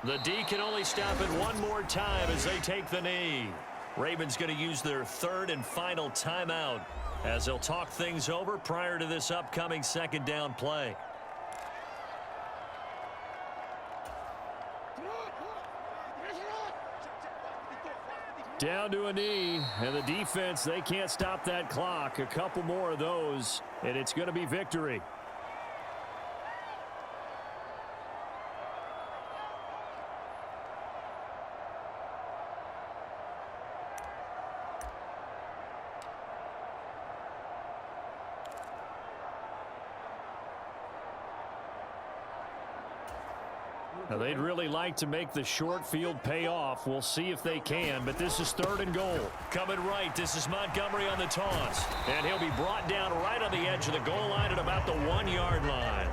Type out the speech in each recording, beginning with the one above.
The D can only stop it one more time as they take the knee. Ravens going to use their third and final timeout as they'll talk things over prior to this upcoming second down play. Down to a knee, and the defense, they can't stop that clock. A couple more of those, and it's going to be victory. Now, they'd really like to make the short field pay off. We'll see if they can, but this is third and goal. Coming right, this is Montgomery on the toss. And he'll be brought down right on the edge of the goal line at about the 1-yard line.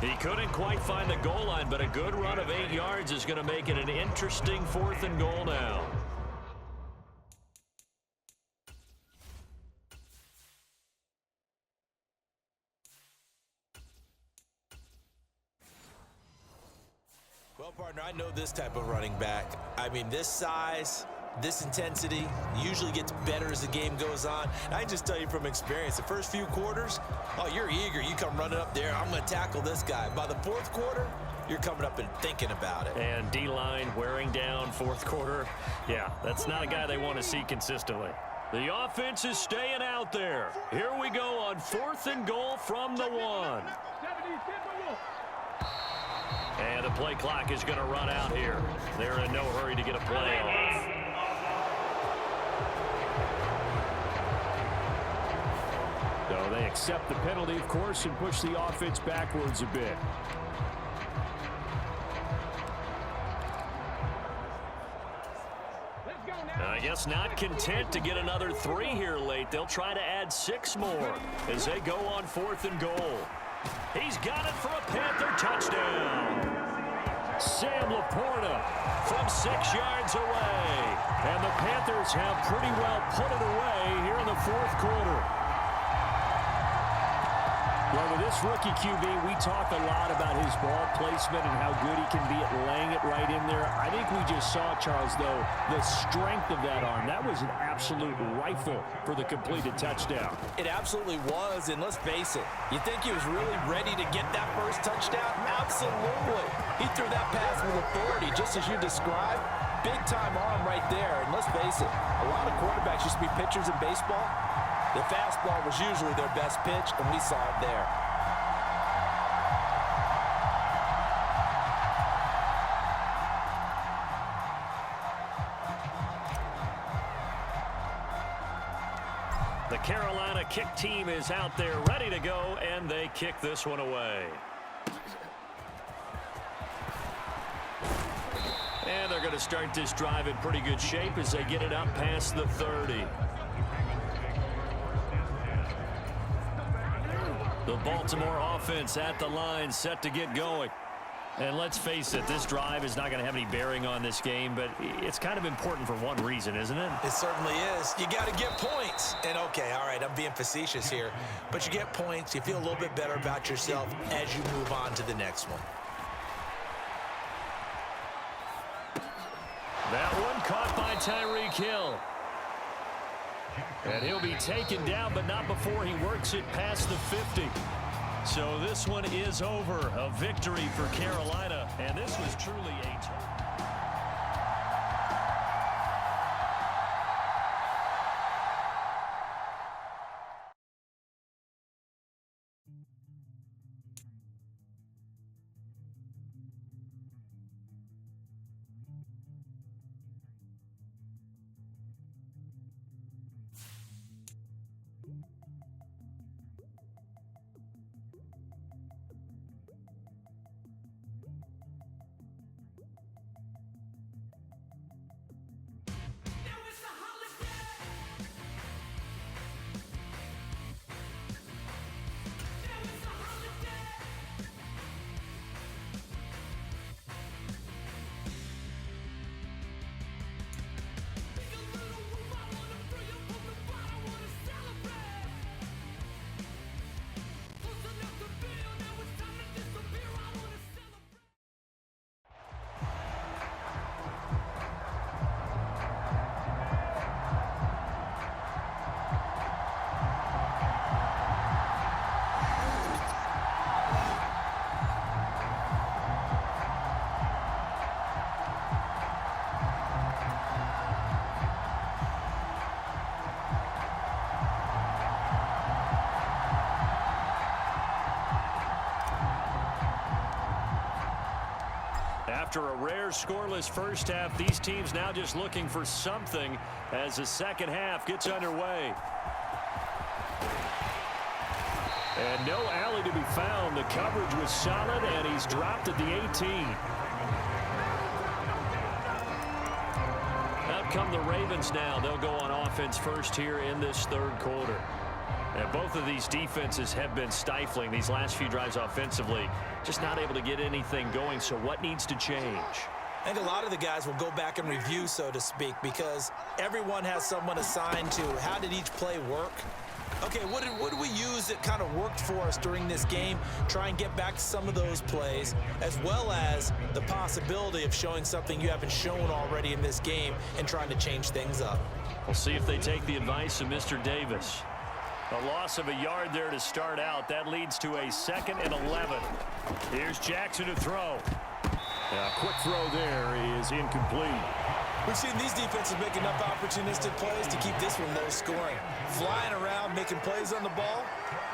He couldn't quite find the goal line, but a good run of 8 yards is going to make it an interesting fourth and goal now. Well, partner, I know this type of running back. I mean, this size, this intensity usually gets better as the game goes on. And I just tell you from experience, the first few quarters, oh, you're eager. You come running up there, I'm going to tackle this guy. By the fourth quarter, you're coming up and thinking about it. And D-line wearing down fourth quarter. Yeah, that's not a guy they want to see consistently. The offense is staying out there. Here we go on fourth and goal from the 1. And the play clock is going to run out here. They're in no hurry to get a play off. So they accept the penalty, of course, and push the offense backwards a bit. I guess not content to get another 3 here late. They'll try to add 6 more as they go on fourth and goal. He's got it for a Panther touchdown. Sam Laporta from 6 yards away. And the Panthers have pretty well put it away here in the fourth quarter. Well, with this rookie QB, we talk a lot about his ball placement and how good he can be at laying it right in there. I think we just saw, Charles, though, the strength of that arm. That was an absolute rifle for the completed touchdown. It absolutely was, and let's face it, you think he was really ready to get that first touchdown? Absolutely. He threw that pass with authority, just as you described. Big-time arm right there, and let's face it, a lot of quarterbacks used to be pitchers in baseball. The fastball was usually their best pitch, and we saw it there. The Carolina kick team is out there ready to go, and they kick this one away. And they're going to start this drive in pretty good shape as they get it up past the 30. The Baltimore offense at the line, set to get going. And let's face it, this drive is not going to have any bearing on this game, but it's kind of important for one reason, isn't it? It certainly is. You got to get points. And, okay, all right, I'm being facetious here, but you get points, you feel a little bit better about yourself as you move on to the next one. That one caught by Tyreek Hill. And he'll be taken down, but not before he works it past the 50. So this one is over. A victory for Carolina. And this was truly a After a rare scoreless first half, these teams now just looking for something as the second half gets underway. And no alley to be found. The coverage was solid, and he's dropped at the 18. Out come the Ravens now. They'll go on offense first here in this third quarter. And both of these defenses have been stifling these last few drives offensively. Just not able to get anything going, so what needs to change? I think a lot of the guys will go back and review, so to speak, because everyone has someone assigned to how did each play work. Okay, what did we use that kind of worked for us during this game? Try and get back to some of those plays, as well as the possibility of showing something you haven't shown already in this game and trying to change things up. We'll see if they take the advice of Mr. Davis. A loss of a yard there to start out. That leads to a 2nd and 11. Here's Jackson to throw. A quick throw there is incomplete. We've seen these defenses make enough opportunistic plays to keep this one low scoring. Flying around, making plays on the ball,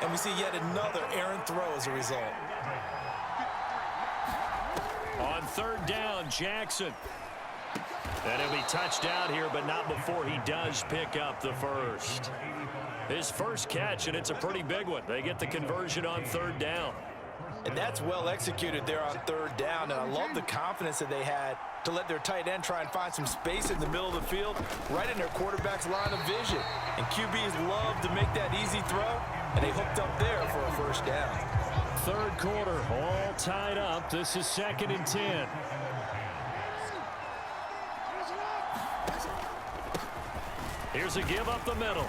and we see yet another errant throw as a result. On 3rd down, Jackson. And he'll be touched out here, but not before he does pick up the first. His first catch, and it's a pretty big one. They get the conversion on 3rd down. And that's well executed there on 3rd down, and I love the confidence that they had to let their tight end try and find some space in the middle of the field, right in their quarterback's line of vision. And QBs love to make that easy throw, and they hooked up there for a first down. 3rd quarter, all tied up. This is 2nd and 10. Here's a give up the middle.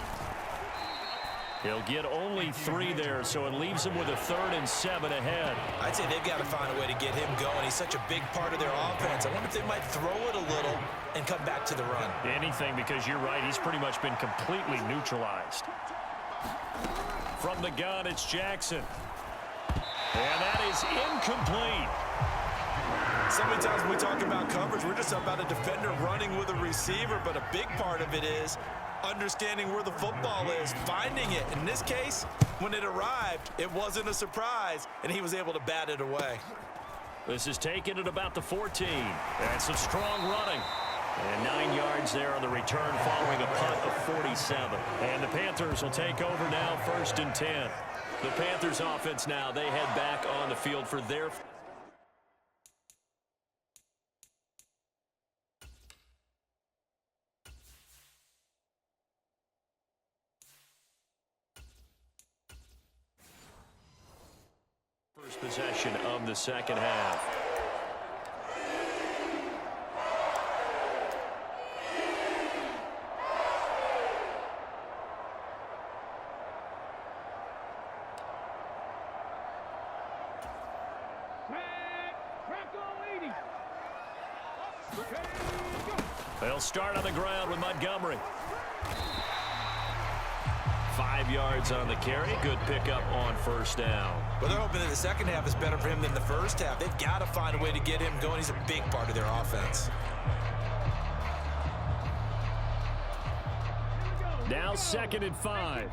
He'll get only 3 there, so it leaves him with a 3rd and 7 ahead. I'd say they've got to find a way to get him going. He's such a big part of their offense. I wonder if they might throw it a little and come back to the run. Anything, because you're right. He's pretty much been completely neutralized. From the gun, it's Jackson. And that is incomplete. So many times when we talk about coverage, we're just about a defender running with a receiver, but a big part of it is understanding where the football is, finding it. In this case, when it arrived, it wasn't a surprise, and he was able to bat it away. This is taken at about the 14. And some strong running. And 9 yards there on the return following a punt of 47. And the Panthers will take over now, 1st and 10. The Panthers offense now, they head back on the field for their first possession of the second half. They'll start on the ground with Montgomery. 5 yards on the carry. Good pickup on 1st down. Well, they're hoping that the second half is better for him than the first half. They've got to find a way to get him going. He's a big part of their offense. Now 2nd and 5.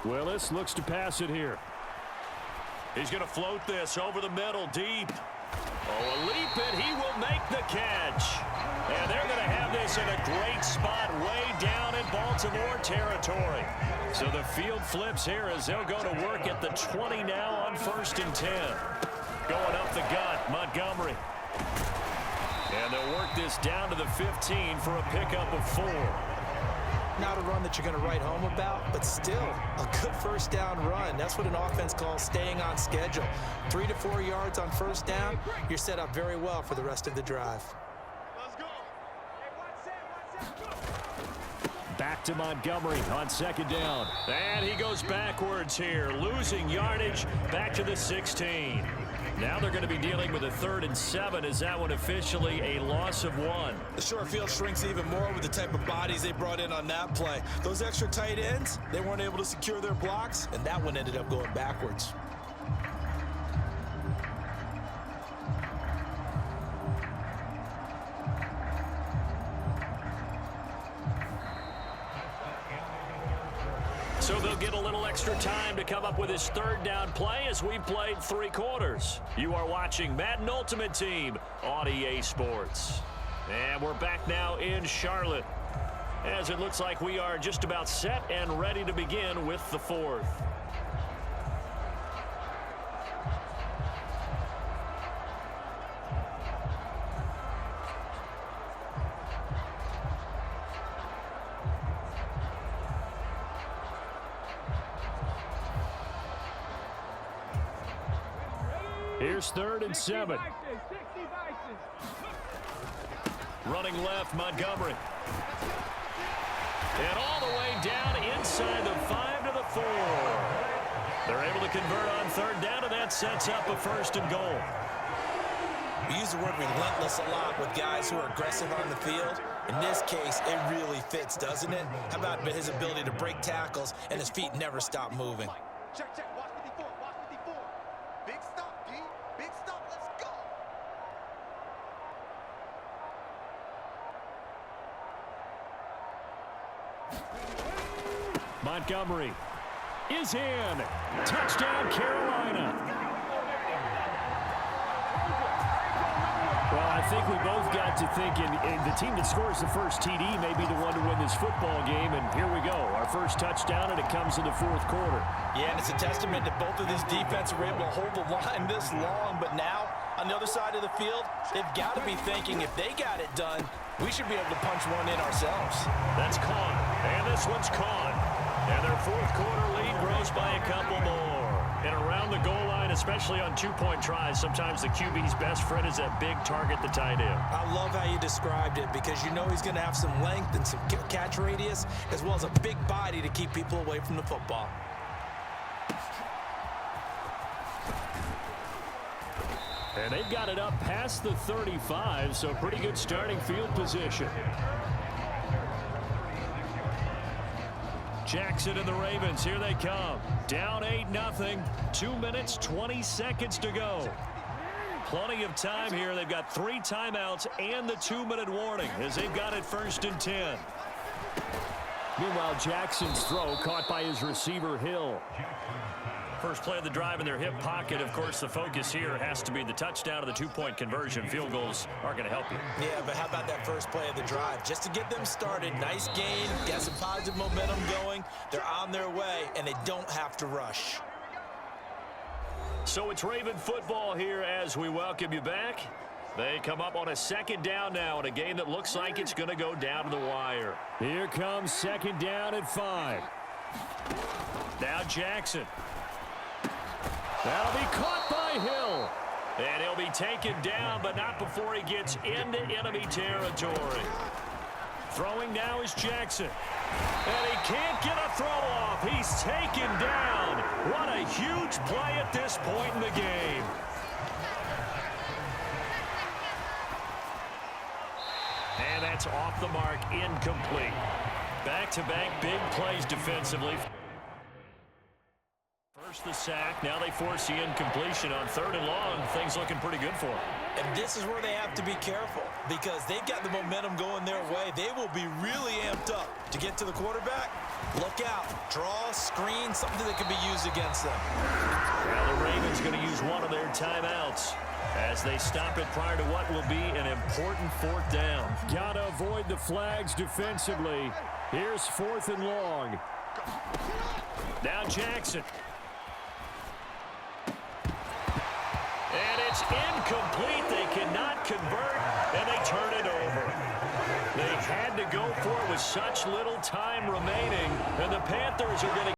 Willis looks to pass it here. He's going to float this over the middle, deep. Oh, a leap, and he will make the catch. And they're going to have this in a great spot way down in Baltimore territory. So the field flips here as they'll go to work at the 20 now on 1st and 10. Going up the gut, Montgomery. And they'll work this down to the 15 for a pickup of 4. Not a run that you're going to write home about, but still a good first down run. That's what an offense calls staying on schedule. 3 to 4 yards on 1st down, you're set up very well for the rest of the drive. Let's go. Back to Montgomery on 2nd down. And he goes backwards here, losing yardage back to the 16. Now they're going to be dealing with a 3rd and 7. Is that one officially a loss of 1? The short field shrinks even more with the type of bodies they brought in on that play. Those extra tight ends, they weren't able to secure their blocks, and that one ended up going backwards. So they'll get a little extra time to come up with his third down play as we played 3 quarters. You are watching Madden Ultimate Team on EA Sports. And we're back now in Charlotte, as it looks like we are just about set and ready to begin with the 4th. Here's 3rd and 7. Running left, Montgomery. And all the way down inside the 5 to the 4. They're able to convert on 3rd down, and that sets up a 1st and goal. We use the word relentless a lot with guys who are aggressive on the field. In this case, it really fits, doesn't it? How about his ability to break tackles and his feet never stop moving? Check. Watch 54. Watch 54. Big stop, P. Big stop. Let's go. Montgomery is in. Touchdown, Carolina. Well, I think we both got to thinking the team that scores the first TD may be the one to win this football game, and here we go. Our first touchdown, and it comes in the 4th quarter. Yeah, and it's a testament that both of these defenses were able to hold the line this long, but now on the other side of the field, they've got to be thinking if they got it done, we should be able to punch one in ourselves. That's caught, and this one's caught. And their 4th quarter lead grows by a couple more. And around the goal line, especially on 2-point tries, sometimes the QB's best friend is that big target, the tight end. I love how you described it because you know he's going to have some length and some catch radius as well as a big body to keep people away from the football. And they've got it up past the 35, so pretty good starting field position. Jackson and the Ravens, here they come. Down 8-0, 2 minutes, 20 seconds to go. Plenty of time here. They've got 3 timeouts and the 2-minute warning as they've got it 1st and 10. Meanwhile, Jackson's throw caught by his receiver, Hill. First play of the drive in their hip pocket. Of course, the focus here has to be the touchdown of the 2-point conversion. Field goals aren't going to help you. Yeah, but how about that first play of the drive? Just to get them started, nice gain, got some positive momentum going. They're on their way, and they don't have to rush. So it's Raven football here as we welcome you back. They come up on a 2nd down now in a game that looks like it's going to go down to the wire. Here comes 2nd down at 5. Now Jackson. That'll be caught by Hill. And he'll be taken down, but not before he gets into enemy territory. Throwing now is Jackson. And he can't get a throw off. He's taken down. What a huge play at this point in the game. And that's off the mark, incomplete. Back-to-back big plays defensively. First the sack, now they force the incompletion on 3rd and long. Things looking pretty good for them. And this is where they have to be careful because they've got the momentum going their way. They will be really amped up to get to the quarterback. Look out, draw, screen, something that can be used against them. Now the Ravens going to use one of their timeouts as they stop it prior to what will be an important 4th down. Got to avoid the flags defensively. Here's 4th and long. Now Jackson. And it's incomplete. They cannot convert, and they turn it over. They had to go for it with such little time remaining, and the Panthers are going to